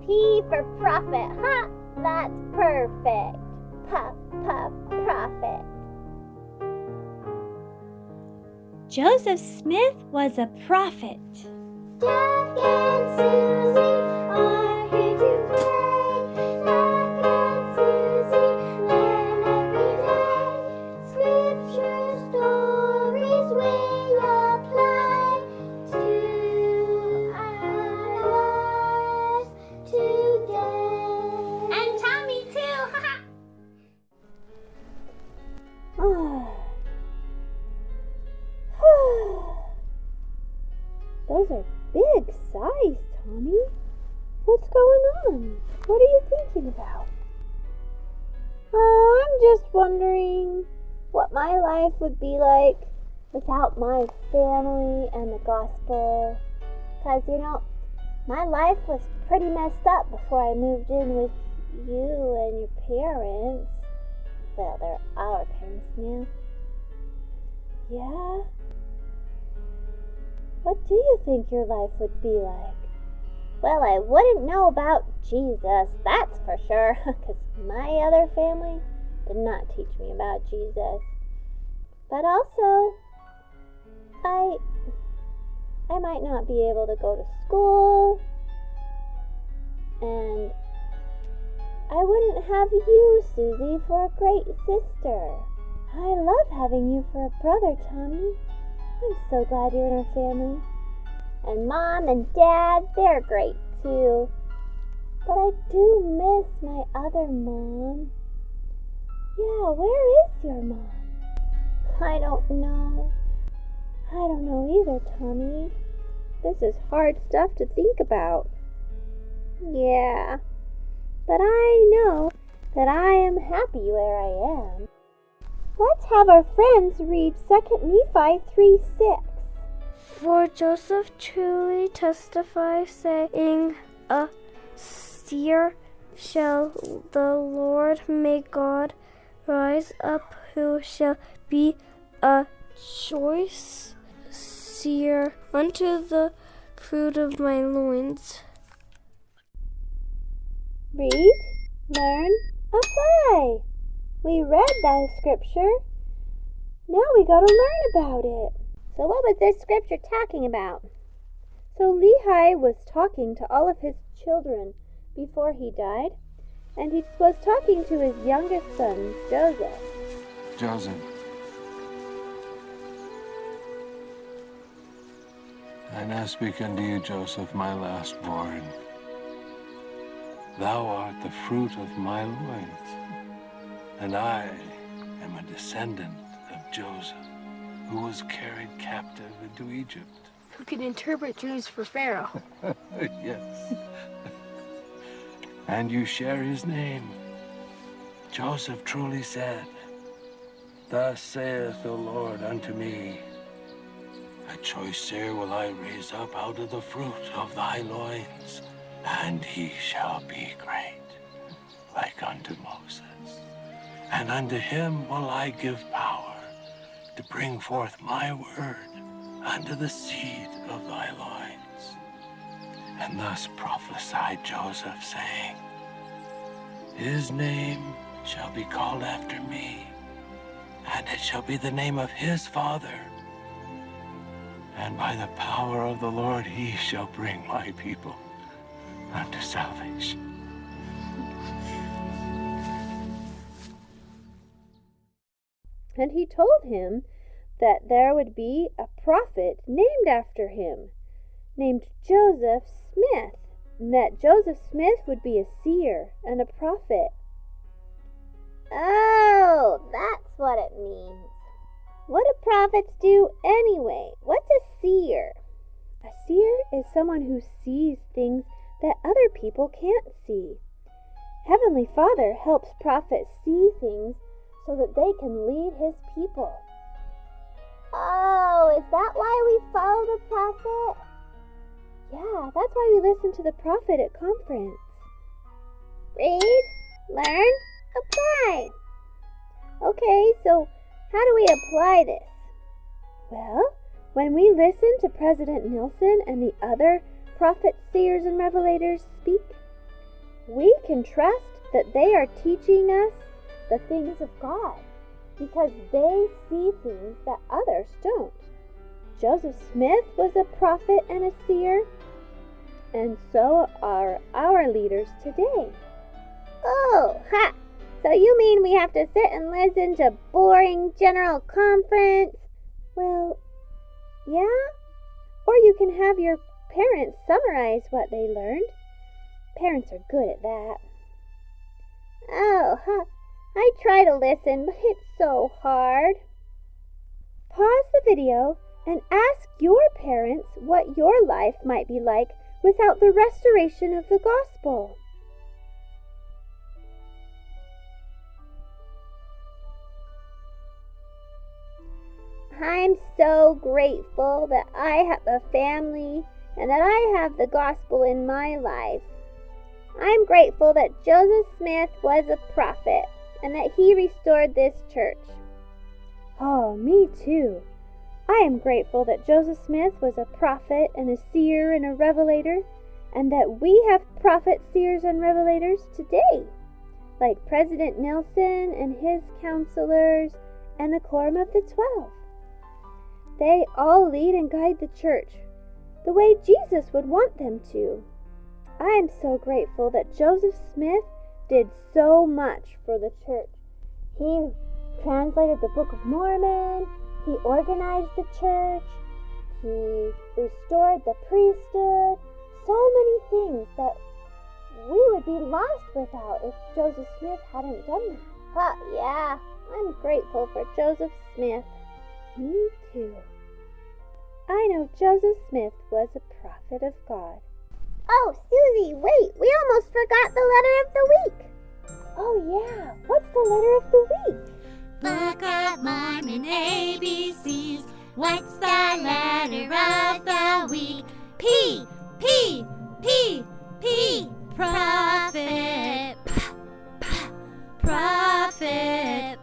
P for prophet. Ha! That's perfect. Prophet. Joseph Smith was a prophet. Jack and Suzy are here to play. Jack and Suzy learn every day. Scripture stories we apply to our lives today. And Tommy too. Those are big size, Tommy. What's going on? What are you thinking about? I'm just wondering what my life would be like without my family and the gospel. 'Cause, my life was pretty messed up before I moved in with you and your parents. Well, they're our parents now. Yeah? What do you think your life would be like? Well, I wouldn't know about Jesus, that's for sure, 'cause my other family did not teach me about Jesus. But also, I might not be able to go to school, and I wouldn't have you, Suzy, for a great sister. I love having you for a brother, Tommy. I'm so glad you're in our family. And Mom and Dad, they're great too. But I do miss my other mom. Yeah, where is your mom? I don't know. I don't know either, Tommy. This is hard stuff to think about. Yeah, but I know that I am happy where I am. Let's have our friends read 2 Nephi 3:6. For Joseph truly testifies, saying, A seer shall the Lord make God rise up, who shall be a choice seer unto the fruit of my loins. Read, learn, apply. We read that scripture. Now we got to learn about it. So what was this scripture talking about? So Lehi was talking to all of his children before he died, and he was talking to his youngest son, Joseph. Joseph, I now speak unto you, Joseph, my last born. Thou art the fruit of my loins, and I am a descendant of Joseph, who was carried captive into Egypt. Who could interpret dreams for Pharaoh. Yes. And you share his name. Joseph truly said, Thus saith the Lord unto me, A choice seer will I raise up out of the fruit of thy loins, and he shall be great, like unto Moses. And unto him will I give power to bring forth my word unto the seed of thy loins. And thus prophesied Joseph, saying, His name shall be called after me, and it shall be the name of his father. And by the power of the Lord he shall bring my people unto salvation. And he told him that there would be a prophet named after him, named Joseph Smith, and that Joseph Smith would be a seer and a prophet. Oh, that's what it means. What do prophets do anyway? What's a seer? A seer is someone who sees things that other people can't see. Heavenly Father helps prophets see things so that they can lead his people. Oh, is that why we follow the prophet? Yeah, that's why we listen to the prophet at conference. Read, learn, apply. Okay, so how do we apply this? Well, when we listen to President Nelson and the other prophets, seers, and revelators speak, we can trust that they are teaching us the things of God because they see things that others don't. Joseph Smith was a prophet and a seer, and so are our leaders today. Oh, ha! So you mean we have to sit and listen to boring general conference? Well, yeah. Or you can have your parents summarize what they learned. Parents are good at that. Oh, ha! I try to listen, but it's so hard. Pause the video and ask your parents what your life might be like without the restoration of the gospel. I'm so grateful that I have a family and that I have the gospel in my life. I'm grateful that Joseph Smith was a prophet and that he restored this church. Oh, me too. I am grateful that Joseph Smith was a prophet and a seer and a revelator, and that we have prophets, seers, and revelators today, like President Nelson and his counselors and the Quorum of the 12. They all lead and guide the church the way Jesus would want them to. I am so grateful that Joseph Smith did so much for the church. He translated the Book of Mormon, he organized the church, he restored the priesthood, so many things that we would be lost without if Joseph Smith hadn't done that. Huh, yeah, I'm grateful for Joseph Smith. Me too. I know Joseph Smith was a prophet of God. Oh, Suzy, wait, we almost forgot the letter of the week. Oh yeah, what's the letter of the week? Book of Mormon ABCs. What's the letter of the week? P, P, P, P. Prophet. Prophet.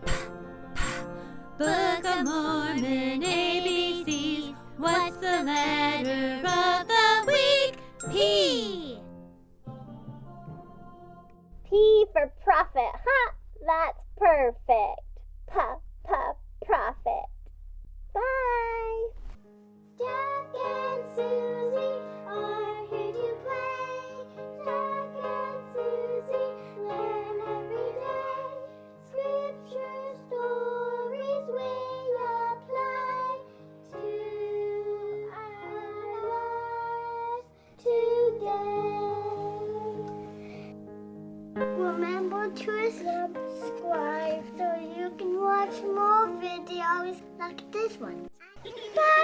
Book of Mormon ABCs. What's the letter of the week? P. P for prophet. Ha! That's perfect. Prophet. Bye. Jack and Suzy are here to play. Jack and Suzy learn every day. Scripture stories we apply to our lives today. Remember to subscribe so you can watch more videos like this one. Bye!